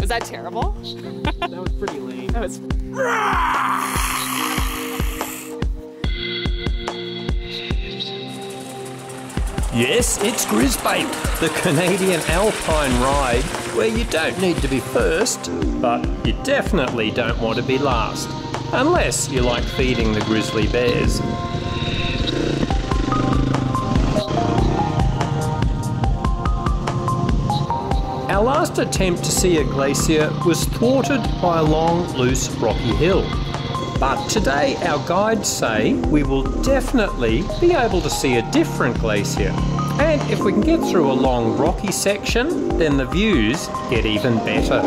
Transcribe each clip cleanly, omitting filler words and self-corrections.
Was that terrible? That was pretty lame. That was... Yes, it's Grizzbait, the Canadian alpine ride where you don't need to be first, but you definitely don't want to be last, unless you like feeding the grizzly bears. Our last attempt to see a glacier was thwarted by a long, loose, rocky hill. But today our guides say we will definitely be able to see a different glacier. And if we can get through a long, rocky section, then the views get even better.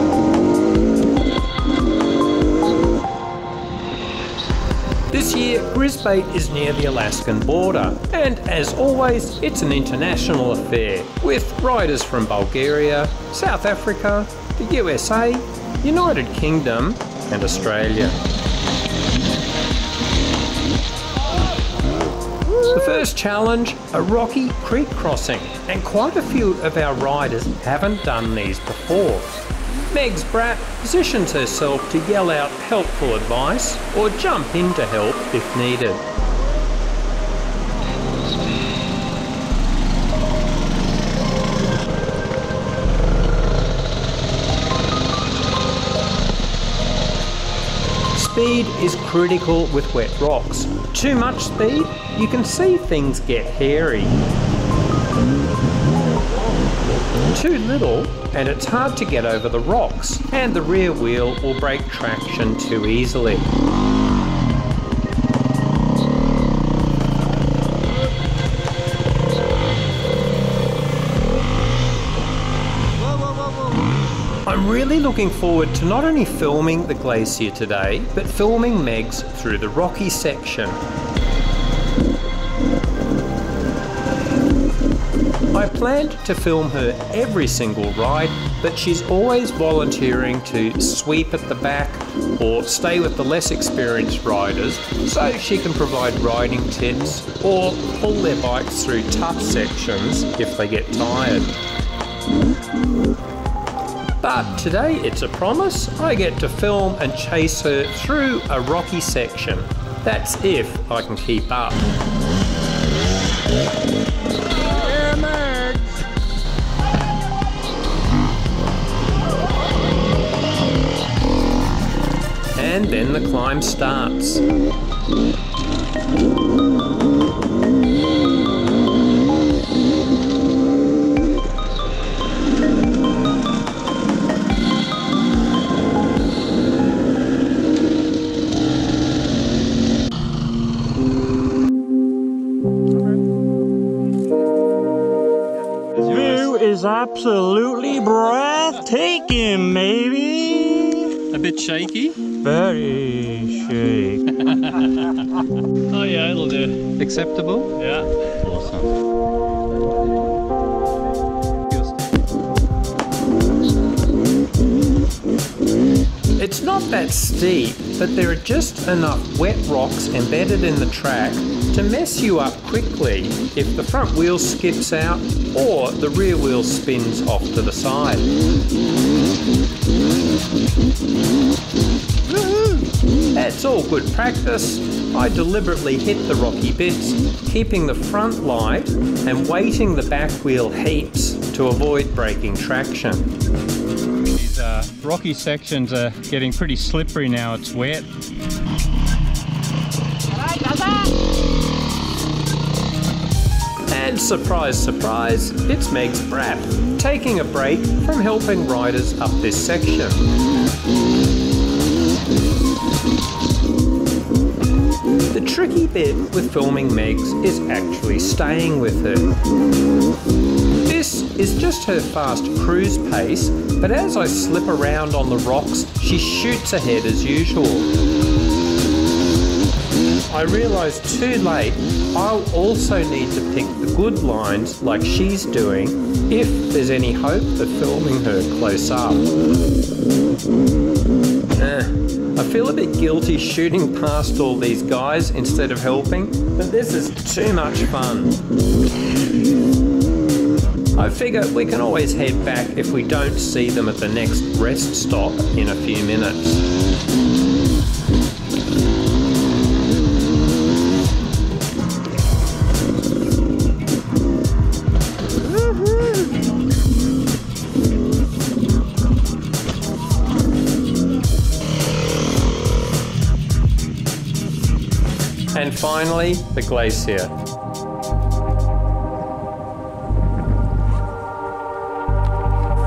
This year, Grizzbait is near the Alaskan border, and as always, it's an international affair, with riders from Bulgaria, South Africa, the USA, United Kingdom, and Australia. The first challenge, a rocky creek crossing, and quite a few of our riders haven't done these before. Megs Braap positions herself to yell out helpful advice or jump in to help if needed. Speed is critical with wet rocks. Too much speed, you can see things get hairy. Too little, and it's hard to get over the rocks, and the rear wheel will break traction too easily. I'm really looking forward to not only filming the glacier today, but filming Megs through the rocky section. I planned to film her every single ride, but she's always volunteering to sweep at the back or stay with the less experienced riders so she can provide riding tips or pull their bikes through tough sections if they get tired. But today it's a promise, I get to film and chase her through a rocky section. That's if I can keep up. And then the climb starts. View is absolutely breathtaking, maybe. A bit shaky. Very shaky. Oh yeah, it'll do. Acceptable? Yeah. Awesome. It's not that steep, but there are just enough wet rocks embedded in the track to mess you up quickly if the front wheel skips out or the rear wheel spins off to the side. That's all good practice. I deliberately hit the rocky bits, keeping the front light and weighting the back wheel heaps to avoid breaking traction. These rocky sections are getting pretty slippery now, it's wet. And surprise, surprise, it's Megs Braap, taking a break from helping riders up this section. The tricky bit with filming Megs is actually staying with her. This is just her fast cruise pace, but as I slip around on the rocks, she shoots ahead as usual. I realised too late I'll also need to pick the good lines like she's doing if there's any hope of filming her close up. feel a bit guilty shooting past all these guys instead of helping, but this is too much fun. I figure we can always head back if we don't see them at the next rest stop in a few minutes. And finally, the glacier.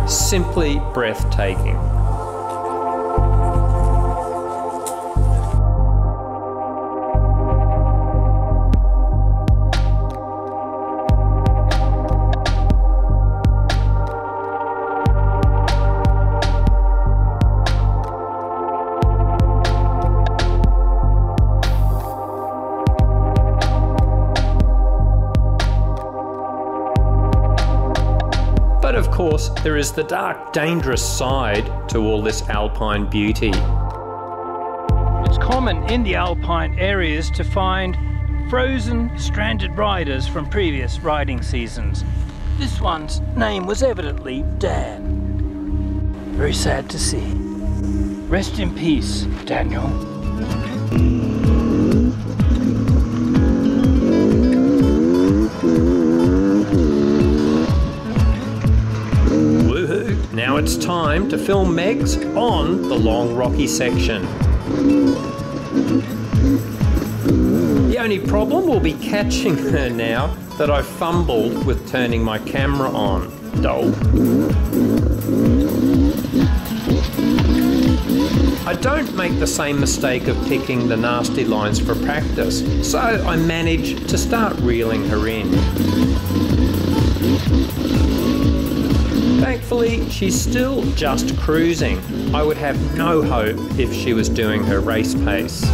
Simply breathtaking. But of course, there is the dark, dangerous side to all this alpine beauty. It's common in the alpine areas to find frozen, stranded riders from previous riding seasons. This one's name was evidently Dan. Very sad to see. Rest in peace, Daniel. Now it's time to film Megs on the long rocky section. The only problem will be catching her now that I fumbled with turning my camera on. Dull. I don't make the same mistake of picking the nasty lines for practice, so I manage to start reeling her in. Thankfully, she's still just cruising. I would have no hope if she was doing her race pace.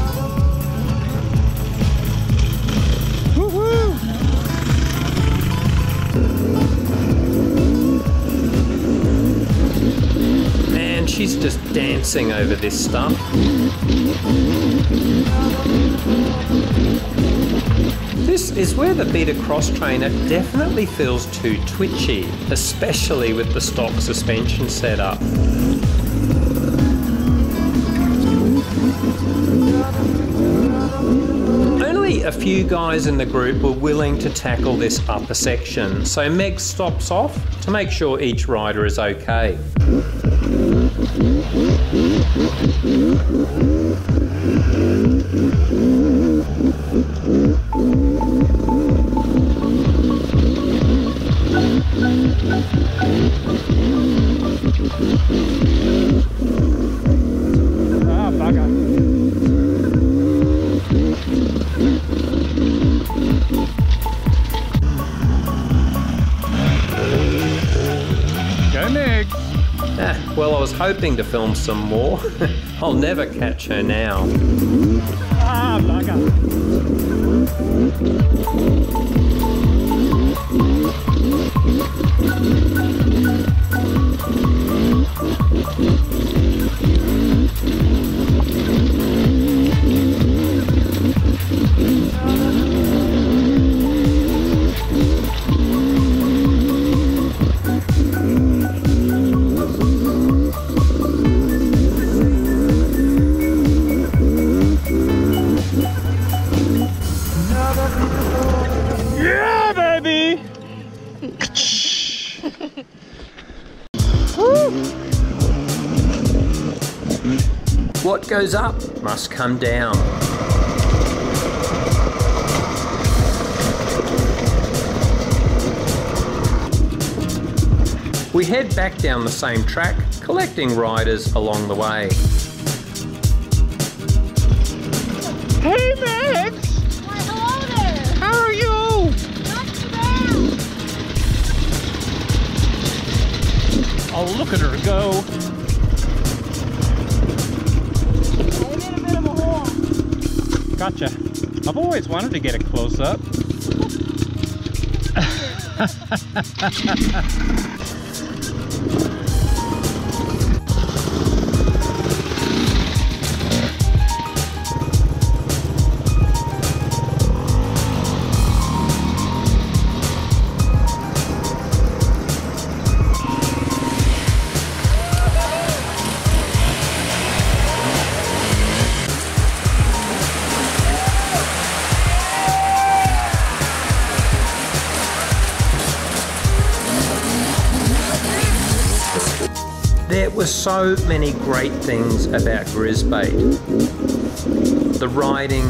Woohoo! And she's just dancing over this stuff. This is where the beta cross trainer definitely feels too twitchy, especially with the stock suspension setup. Only a few guys in the group were willing to tackle this upper section, so Meg stops off to make sure each rider is okay. Ah, bugger. Go Meg! Well, I was hoping to film some more. I'll never catch her now. Ah, bugger. Yeah, baby! What goes up must come down. We head back down the same track, collecting riders along the way. Hey, Megs! Why, hello there! How are you? Not too bad! Oh, look at her go. I made a bit of a hole. Gotcha. I've always wanted to get a close-up. were so many great things about Grizzbait. The riding,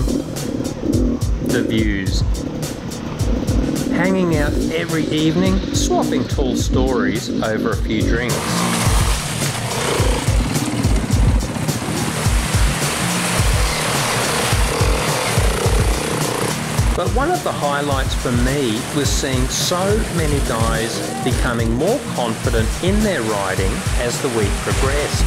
the views. Hanging out every evening, swapping tall stories over a few drinks. But one of the highlights for me was seeing so many guys becoming more confident in their riding as the week progressed.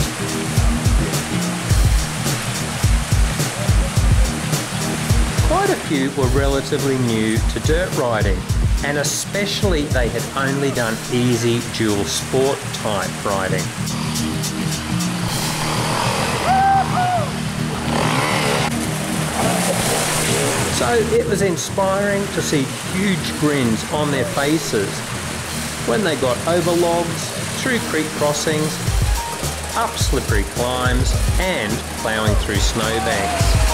Quite a few were relatively new to dirt riding, and especially they had only done easy dual sport type riding. So it was inspiring to see huge grins on their faces when they got over logs, through creek crossings, up slippery climbs and ploughing through snowbanks.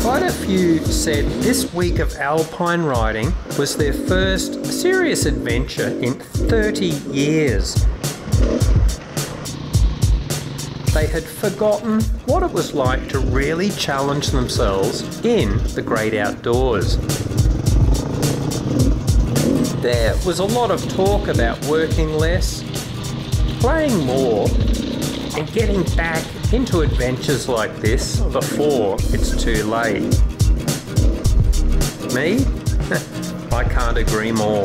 Quite a few said this week of alpine riding was their first serious adventure in 30 years. They had forgotten what it was like to really challenge themselves in the great outdoors. There was a lot of talk about working less, playing more, and getting back into adventures like this before it's too late. Me? I can't agree more.